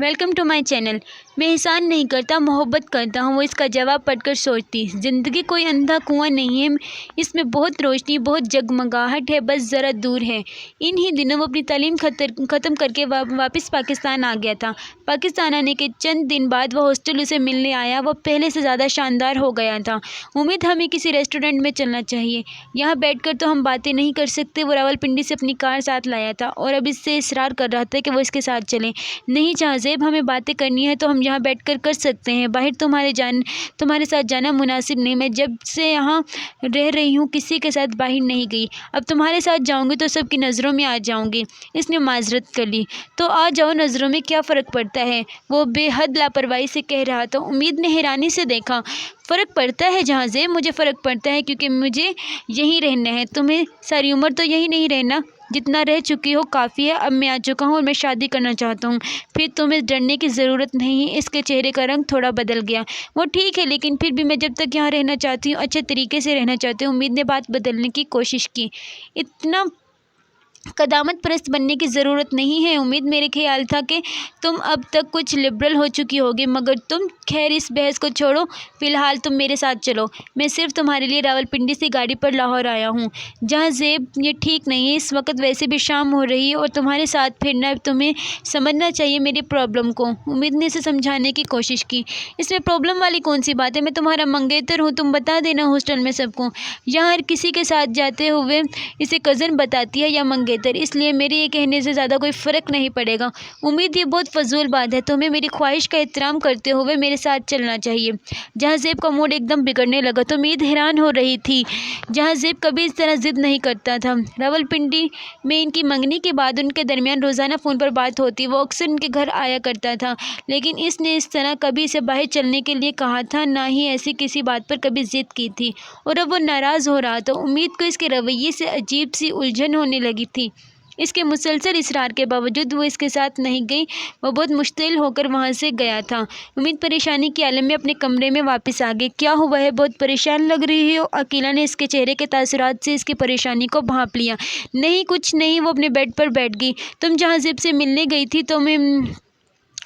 Welcome to my channel. मैं एहसान नहीं करता, मोहब्बत करता हूँ। वो इसका जवाब पढ़कर सोचती, ज़िंदगी कोई अंधा कुआं नहीं है, इसमें बहुत रोशनी, बहुत जगमगाहट है, बस ज़रा दूर है। इन ही दिनों वो अपनी तालीम ख़त्म करके वापस पाकिस्तान आ गया था। पाकिस्तान आने के चंद दिन बाद वो हॉस्टल उसे मिलने आया। वो पहले से ज़्यादा शानदार हो गया था। उम्मीद हमें किसी रेस्टोरेंट में चलना चाहिए, यहाँ बैठकर तो हम बातें नहीं कर सकते। वो रावलपिंडी से अपनी कार साथ लाया था और अब इससे इसरार कर रहा था कि वो इसके साथ चले। नहीं जहाज़ेब, हमें बातें करनी है तो हम यहाँ बैठकर कर सकते हैं, बाहर तुम्हारे साथ जाना मुनासिब नहीं। मैं जब से यहाँ रह रही हूँ किसी के साथ बाहर नहीं गई। अब तुम्हारे साथ जाऊँगी तो सबकी नज़रों में आ जाऊँगी। इसने माजरत कर ली। तो आ जाओ, नज़रों में क्या फ़र्क पड़ता है, वो बेहद लापरवाही से कह रहा था। उम्मीद ने हैरानी से देखा। फ़र्क पड़ता है जहाज़ेब, मुझे फ़र्क पड़ता है क्योंकि मुझे यहीं रहना है। तुम्हें सारी उम्र तो यहीं नहीं रहना, जितना रह चुकी हो काफ़ी है। अब मैं आ चुका हूँ और मैं शादी करना चाहता हूँ। फिर तुम्हें डरने की ज़रूरत नहीं है। इसके चेहरे का रंग थोड़ा बदल गया। वो ठीक है, लेकिन फिर भी मैं जब तक यहाँ रहना चाहती हूँ, अच्छे तरीके से रहना चाहती हूँ। उम्मीद ने बात बदलने की कोशिश की। इतना कदामत परस्त बनने की ज़रूरत नहीं है उम्मीद। मेरे ख्याल था कि तुम अब तक कुछ लिबरल हो चुकी होगी, मगर तुम खैर इस बहस को छोड़ो। फ़िलहाल तुम मेरे साथ चलो। मैं सिर्फ तुम्हारे लिए रावलपिंडी से गाड़ी पर लाहौर आया हूँ। जहाज़ेब, ये ठीक नहीं है। इस वक्त वैसे भी शाम हो रही है और तुम्हारे साथ फिरना, तुम्हें समझना चाहिए मेरी प्रॉब्लम को। उम्मीद ने इसे समझाने की कोशिश की। इसमें प्रॉब्लम वाली कौन सी बात है? मैं तुम्हारा मंगेतर हूँ, तुम बता देना हॉस्टल में सबको। यहाँ हर किसी के साथ जाते हुए इसे कज़न बताती है या मंगेतर, इसलिए मेरे ये कहने से ज़्यादा कोई फ़र्क नहीं पड़ेगा। उम्मीद, ये बहुत फजूल बात है। तुम्हें मेरी ख्वाहिश का एहतराम करते हुए मेरे साथ चलना चाहिए। जहाज़ेब का मूड एकदम बिगड़ने लगा तो उम्मीद हैरान हो रही थी। जहाज़ेब कभी इस तरह ज़िद नहीं करता था। रावलपिंडी में इनकी मंगनी के बाद उनके दरमियान रोज़ाना फ़ोन पर बात होती। वो अक्सर उनके घर आया करता था, लेकिन इसने इस तरह कभी इसे बाहर चलने के लिए कहा था, ना ही ऐसी किसी बात पर कभी ज़िद की थी। और अब वो नाराज़ हो रहा था। उम्मीद को इसके रवैये से अजीब सी उलझन होने लगी थी। इसके मुसलसल इसरार के बावजूद वो इसके साथ नहीं गई। वो बहुत मुश्तिल होकर वहाँ से गया था। उम्मीद परेशानी के आलम में अपने कमरे में वापस आ गई। क्या हुआ है, बहुत परेशान लग रही हो? अकीला ने इसके चेहरे के तासुरात से इसकी परेशानी को भांप लिया। नहीं, कुछ नहीं। वो अपने बेड पर बैठ गई। तुम जहाज़ेब से मिलने गई थी तो मैं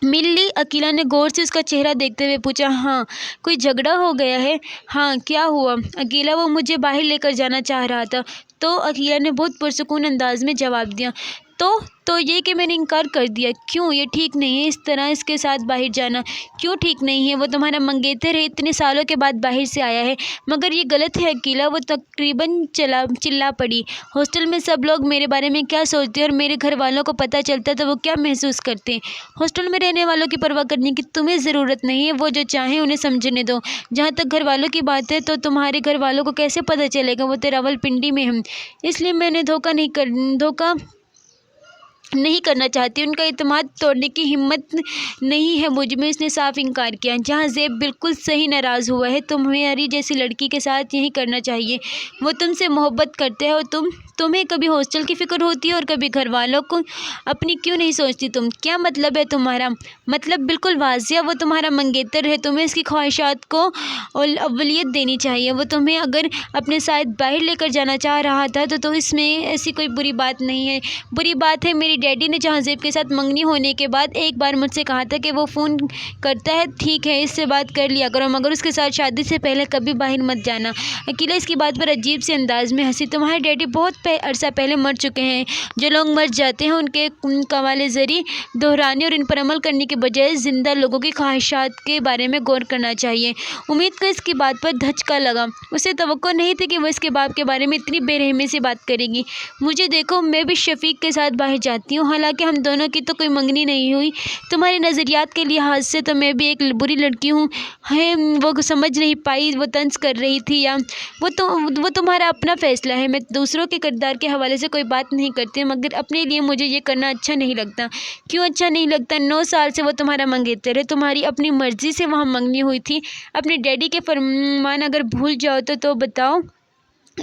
मिल ली? अकीला ने गौर से उसका चेहरा देखते हुए पूछा। हाँ। कोई झगड़ा हो गया है? हाँ। क्या हुआ? अकीला, वो मुझे बाहर लेकर जाना चाह रहा था। तो अकीला ने बहुत पुरसुकून अंदाज में जवाब दिया। तो ये कि मैंने इनकार कर दिया। क्यों? ये ठीक नहीं है इस तरह इसके साथ बाहर जाना। क्यों ठीक नहीं है? वो तुम्हारा मंगेतर है, इतने सालों के बाद बाहर से आया है। मगर ये गलत है अकीला। वो तकरीबन चिल्ला पड़ी। हॉस्टल में सब लोग मेरे बारे में क्या सोचते हैं और मेरे घर वालों को पता चलता तो वो क्या महसूस करते हैं? हॉस्टल में रहने वालों की परवाह करने की तुम्हें ज़रूरत नहीं है। वो जो चाहें उन्हें समझने दो। जहाँ तक घर वालों की बात है तो तुम्हारे घर वालों को कैसे पता चलेगा? वो तो रावलपिंडी में हम, इसलिए मैंने धोखा नहीं करना चाहती। उनका इत्मीनान तोड़ने की हिम्मत नहीं है मुझ में। इसने साफ इनकार किया। जहाज़ेब बिल्कुल सही नाराज़ हुआ है। तुम्हारी जैसी लड़की के साथ यही करना चाहिए। वो तुमसे मोहब्बत करते हैं और तुम्हें कभी हॉस्टल की फ़िक्र होती है और कभी घर वालों को अपनी क्यों नहीं सोचती तुम? क्या मतलब है तुम्हारा? मतलब बिल्कुल वाज़िह, वो तुम्हारा मंगेतर है। तुम्हें इसकी ख्वाहिशात को अव्वलियत देनी चाहिए। वो तुम्हें अगर अपने साथ बाहर लेकर जाना चाह रहा था तो इसमें ऐसी कोई बुरी बात नहीं है। बुरी बात है, मेरी डैडी ने जहाज़ेब के साथ मंगनी होने के बाद एक बार मुझसे कहा था कि वो फ़ोन करता है, ठीक है, इससे बात कर लिया करो, मगर उसके साथ शादी से पहले कभी बाहर मत जाना। अकेला इसकी बात पर अजीब से अंदाज में हंसी। तुम्हारे डैडी बहुत अरसा पहले मर चुके हैं। जो लोग मर जाते हैं उनके कवाले ज़री दोहराने और इन पर अमल करने के बजाय ज़िंदा लोगों की ख्वाहिशात के बारे में गौर करना चाहिए। उम्मीद को इसकी बात पर धचका लगा। उसे तवक्को नहीं थी कि वो इसके बाप के बारे में इतनी बेरहमी से बात करेगी। मुझे देखो, मैं भी शफीक के साथ बाहर जाती हूँ, हालांकि हम दोनों की तो कोई मंगनी नहीं हुई। तुम्हारे नज़रियात के लिहाज से तो मैं भी एक बुरी लड़की हूँ। है, वो समझ नहीं पाई। वो तंज कर रही थी या वो तुम्हारा अपना फ़ैसला है। मैं दूसरों के किरदार के हवाले से कोई बात नहीं करती, मगर अपने लिए मुझे ये करना अच्छा नहीं लगता। क्यों अच्छा नहीं लगता? 9 साल से वो तुम्हारा मंगेतर है। तुम्हारी अपनी मर्ज़ी से वहाँ मंगनी हुई थी। अपने डैडी के फरमान अगर भूल जाओ तो बताओ।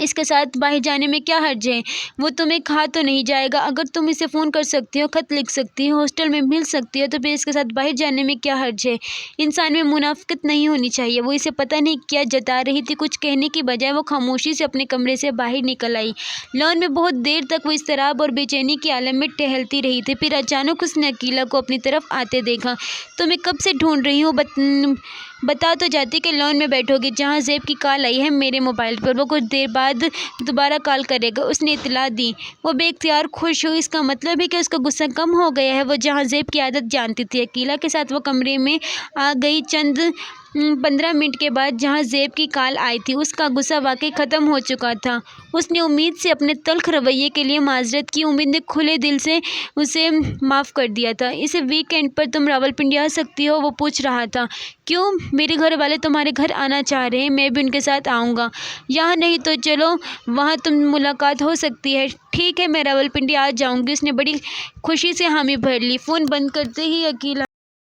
اس کے ساتھ باہر جانے میں کیا حرج ہے؟ وہ تمہیں کھا تو نہیں جائے گا؟ اگر تم اسے فون کر سکتی ہو، خط لکھ سکتی ہو، ہاسٹل میں مل سکتی ہو، تو پھر اس کے ساتھ باہر جانے میں کیا حرج ہے؟ انسان میں منافقت نہیں ہونی چاہیے۔ وہ اسے پتہ نہیں کیا جتا رہی تھی۔ کچھ کہنے کی بجائے وہ خاموشی سے اپنے کمرے سے باہر نکل آئی۔ لان میں بہت دیر تک وہ اضطراب اور بے چینی کے عالم میں ٹہلتی رہی تھی۔ پھر اچانک اس نے عقیلہ کو اپنی طرف آتے دیکھا۔ تمہیں کب سے ڈھونڈ رہی ہوں، بتا تو جاتی کہ لان میں بیٹھو گی جہاں زیب کی کال آئی ہے میرے موبائل پر۔ وہ کچھ دیر بعد دوبارہ کال کرے گا، اس نے اطلاع دی۔ وہ بے اختیار خوش ہوئی۔ اس کا مطلب ہے کہ اس کا غصہ کم ہو گیا ہے۔ وہ جہاں زیب کی عادت جانتی تھی، عقیلہ کے ساتھ وہ کمرے میں آ گئی۔ چند 15 منٹ کے بعد جہاں زیب کی کال آئی تھی، اس کا غصہ واقعی ختم ہو چکا تھا۔ اس نے امید سے اپنے تلخ رویے کے لیے معذرت کی۔ امید نے کھلے دل سے اسے معاف کر دیا تھا۔ اس ویک اینڈ پر تم راولپنڈی آ سکتی ہو؟ وہ پوچھ رہا تھا۔ کیوں؟ میرے گھر والے تمہارے گھر آنا چاہ رہے ہیں، میں بھی ان کے ساتھ آؤں گا۔ یہاں نہیں تو چلو وہاں تم ملاقات ہو سکتی ہے۔ ٹھیک ہے، میں راولپنڈی آ جاؤں گی۔ اس نے بڑی خوشی سے حامی بھر لی۔ فون بند کرتے ہی عقیلہ